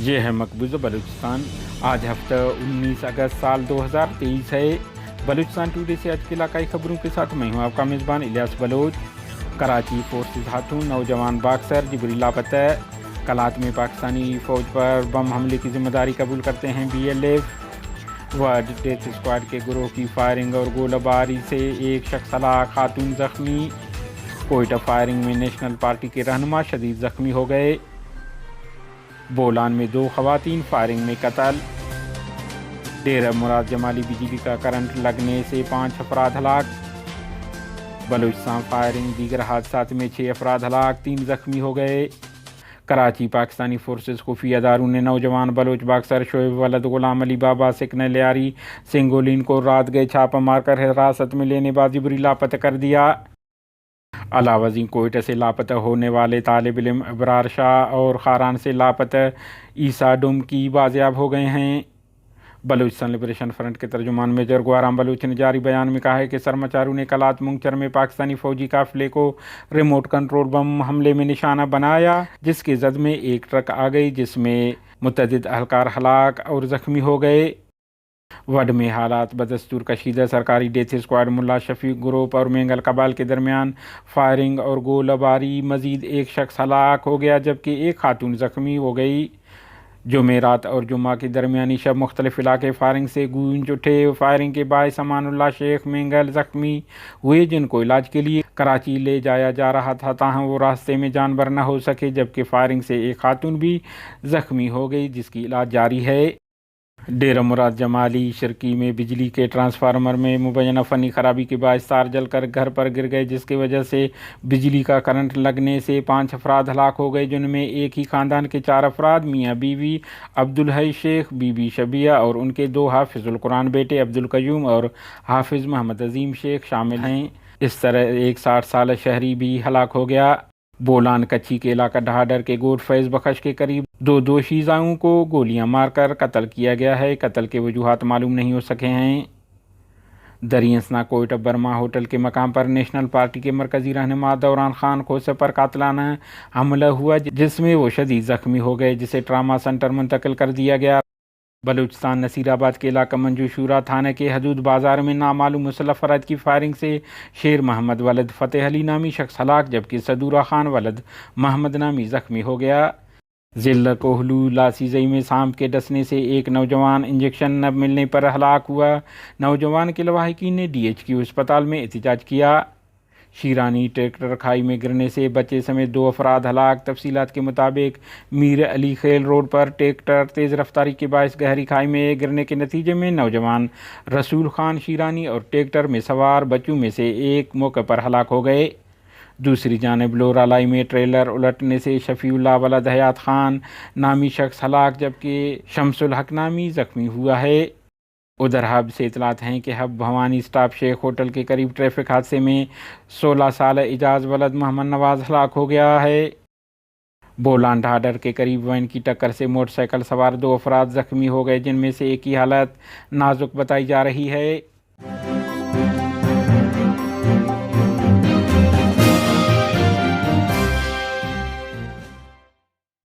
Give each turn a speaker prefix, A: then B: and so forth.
A: یہ ہے مقبوضہ بلوچستان۔ آج ہفتہ 19 اگست سال 2023 ہے۔ بلوچستان ٹوڈے سے آج کے علاقائی خبروں کے ساتھ میں ہوں آپ کا میزبان الیاس بلوچ۔ کراچی فورسز ہاتھوں نوجوان باکسر جبری لاپتہ۔ کلات میں پاکستانی فوج پر بم حملے کی ذمہ داری قبول کرتے ہیں BLF۔ ورلڈ ڈیتھ اسکواڈ کے گروہ کی فائرنگ اور گولہ باری سے ایک شخص ہلاک، خاتون زخمی۔ کوئٹہ فائرنگ میں نیشنل پارٹی کے رہنما شدید زخمی ہو گئے۔ بولان میں 2 خواتین فائرنگ میں قتل۔ ڈیرہ مراد جمالی بجلی کا کرنٹ لگنے سے 5 افراد ہلاک۔ بلوچستان فائرنگ دیگر حادثات میں 6 افراد ہلاک، 3 زخمی ہو گئے۔ کراچی پاکستانی فورسز خفیہ اداروں نے نوجوان بلوچ باکسر شعیب ولد غلام علی بابا سکنہ لیاری سنگولین کو رات گئے چھاپہ مار کر حراست میں لینے بعد جبری لاپتہ کر دیا۔ علاوہ ازیں کوئٹہ سے لاپتہ ہونے والے طالب علم ابرار شاہ اور خاران سے لاپتہ عیسیٰ ڈمکی بازیاب ہو گئے ہیں۔ بلوچستان لبریشن فرنٹ کے ترجمان میجر گوارام بلوچ نے جاری بیان میں کہا ہے کہ سرماچاروں نے کلات منگچر میں پاکستانی فوجی قافلے کو ریموٹ کنٹرول بم حملے میں نشانہ بنایا، جس کے زد میں ایک ٹرک آ گئی جس میں متعدد اہلکار ہلاک اور زخمی ہو گئے۔ وڈ میں حالات بدستور کشیدہ۔ سرکاری ڈیتھ اسکواڈ ملا شفیق گروپ اور مینگل قبائل کے درمیان فائرنگ اور گولہ باری، مزید ایک شخص ہلاک ہو گیا جبکہ ایک خاتون زخمی ہو گئی۔ جمعرات اور جمعہ کی درمیانی شب مختلف علاقے فائرنگ سے گونج اٹھے۔ فائرنگ کے باعث امان اللہ شیخ مینگل زخمی ہوئے جن کو علاج کے لیے کراچی لے جایا جا رہا تھا، تاہم وہ راستے میں جانبر نہ ہو سکے، جبکہ فائرنگ سے ایک خاتون بھی زخمی ہو گئی جس کی علاج جاری ہے۔ ڈیرہ مراد جمالی شرکی میں بجلی کے ٹرانسفارمر میں مبینہ فنی خرابی کے باعث تار جل کر گھر پر گر گئے، جس کی وجہ سے بجلی کا کرنٹ لگنے سے 5 افراد ہلاک ہو گئے، جن میں ایک ہی خاندان کے 4 افراد میاں بیوی عبدالحی شیخ، بی بی شبیہ اور ان کے 2 حافظ القرآن بیٹے عبدالقیوم اور حافظ محمد عظیم شیخ شامل ہیں۔ اس طرح ایک 60 سالہ شہری بھی ہلاک ہو گیا۔ بولان کچھی کے علاقہ ڈھاڈر کے گوٹ فیض بخش کے قریب 2 دوشیزاؤں کو گولیاں مار کر قتل کیا گیا ہے۔ قتل کے وجوہات معلوم نہیں ہو سکے ہیں۔ دریاسنا کوئٹہ برما ہوٹل کے مقام پر نیشنل پارٹی کے مرکزی رہنما دوران خان کھوسہ پر قاتلانہ حملہ ہوا، جس میں وہ شدید زخمی ہو گئے، جسے ٹراما سنٹر منتقل کر دیا گیا۔ بلوچستان نصیر آباد کے علاقہ منجو شورا تھانہ کے حدود بازار میں نامعلوم مسلح افراد کی فائرنگ سے شیر محمد ولد فتح علی نامی شخص ہلاک جبکہ صدورہ خان ولد محمد نامی زخمی ہو گیا۔ ضلع کوہلو لاسیزئی میں سانپ کے ڈسنے سے ایک نوجوان انجیکشن نہ ملنے پر ہلاک ہوا۔ نوجوان کے لواحقین نے DHQ اسپتال میں احتجاج کیا۔ شیرانی ٹریکٹر کھائی میں گرنے سے بچے سمیت 2 افراد ہلاک۔ تفصیلات کے مطابق میر علی خیل روڈ پر ٹریکٹر تیز رفتاری کے باعث گہری کھائی میں گرنے کے نتیجے میں نوجوان رسول خان شیرانی اور ٹریکٹر میں سوار بچوں میں سے ایک موقع پر ہلاک ہو گئے۔ دوسری جانب لورالائی میں ٹریلر الٹنے سے شفیع اللہ ولد حیات خان نامی شخص ہلاک جبکہ شمس الحق نامی زخمی ہوا ہے۔ ادھر ہب سے اطلاعات ہیں کہ ہب بھوانی اسٹاپ شیخ ہوٹل کے قریب ٹریفک حادثے میں 16 سالہ اعجاز ولد محمد نواز ہلاک ہو گیا ہے۔ بولان ڈھاڈر کے قریب وین کی ٹکر سے موٹر سائیکل سوار 2 افراد زخمی ہو گئے، جن میں سے ایک کی حالت نازک بتائی جا رہی ہے۔